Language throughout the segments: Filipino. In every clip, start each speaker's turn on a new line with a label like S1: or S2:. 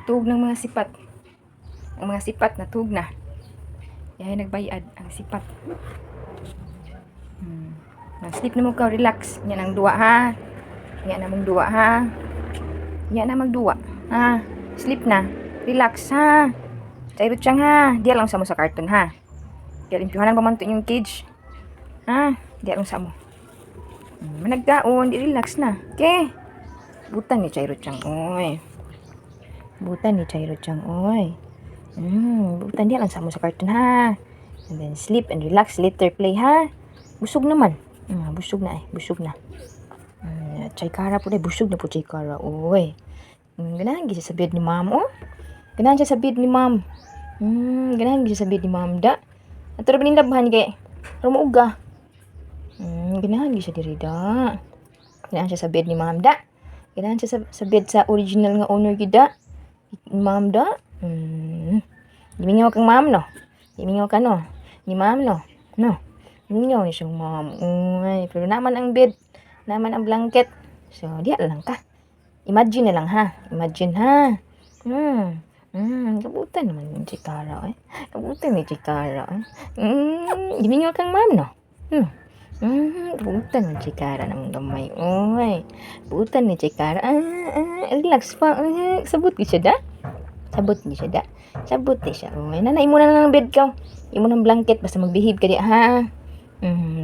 S1: Natug ng mga sipat. Ang mga sipat natug na. Yahay nagbayad ang sipat. Sleep na mo ka, relax. Yan ang duwa ha. Yan na mong duwa ha. Yan na magduwa. Ha. Sleep na. Relax ha. Chairot siyang ha. Di lang sa mo sa carton ha. Kaya impyuhanan pa man ito yung cage. Ha. Di lang sa mo. Managdaon. Di relax na. Okay. Butan ni Chairot siyang. Oy. Butan ni Chairot siyang. Oy. Butan di lang sa mo sa carton ha. And then sleep and relax. Later play ha. Busog naman. Busog na eh. Busog na. Chaykara po dahil. Busog na po Chaykara. Uy. Ganahan siya sa bed ni ma'am. Oh. Ganahan siya sa bed ni ma'am. Ganahan siya sa bed ni ma'am. Da. At ito rin labahan kay. Rumuuga. Ganahan siya diri da. Ganahan siya sa bed ni ma'am. Da. Ganahan siya sa bed sa original nga owner gida. Ma'am da. Gimingaw kang ma'am no. Gimingaw ka no. Ni ma'am no. No. Gimingaw ni siyang ma'am. Uy. Pero naman ang bed. Naman ang blanket. So, diya lang ka. Imagine na lang ha. Imagine ha. Kabutan naman yung Chikara eh. Kabutan ni Chikara eh. Gimingaw kang ma'am no. Kabutan ni Chikara ng gamay. Uy. Kabutan ni Chikara. Relax pa. Sabot ni siya da. Sabot ni siya da. Sabot ni siya. Uy. Nanay mo na lang ng bed ka. Imo ng blanket. Basta mag-behave ka di ha.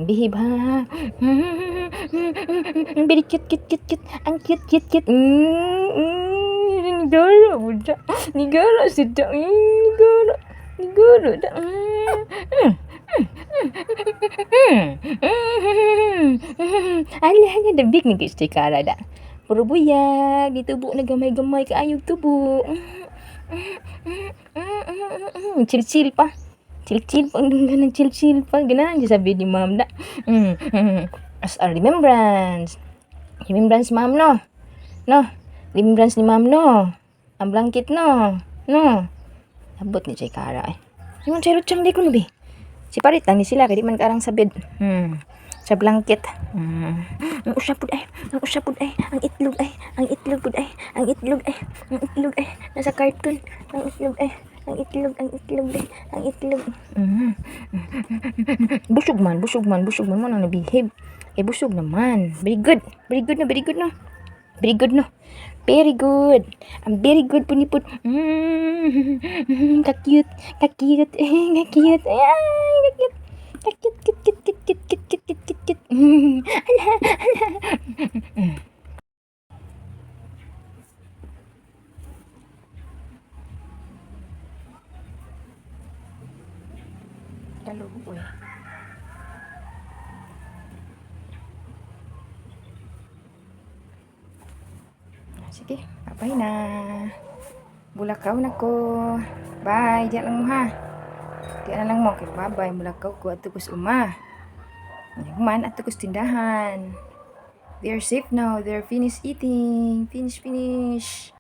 S1: Behave ha. Very cute. Ang cute. Nigara mo da. Nigara si da. Nigara da. Hala, dabig ni gusto kara da. Puro buyag. Ditubo na gamay-gamay kaayog tubo. Chill pa. Chill pa. Chill pa. Ganahan siya sabi ni ma'am da. As a remembrance. Remembrance ma'am no. No. Remembrance ni ma'am no. Ang blanket no. No. Abot ni Chaykara eh. Yung Chairot siyang di ko nabi. Si parit lang ni sila. Kaya di man karang sa bed. Sa blanket. Ang usapod ay. Ang itlog ay. Ang itlog ay. Nasa carton. Ang itlog ay. Ang itlog. Busog man mo na behave. Busog naman. Very good no. Very good. I'm very good puniput. Kakute. Kakute. Hello, boy. Sige, bye na. Bulakaw na ko. Bye, diyan lang mo ha. Diyan lang mo. Okay, bye, bulakaw ko at tukos uma. Human at tukos tindahan. They are safe now. They're finished eating. Finish.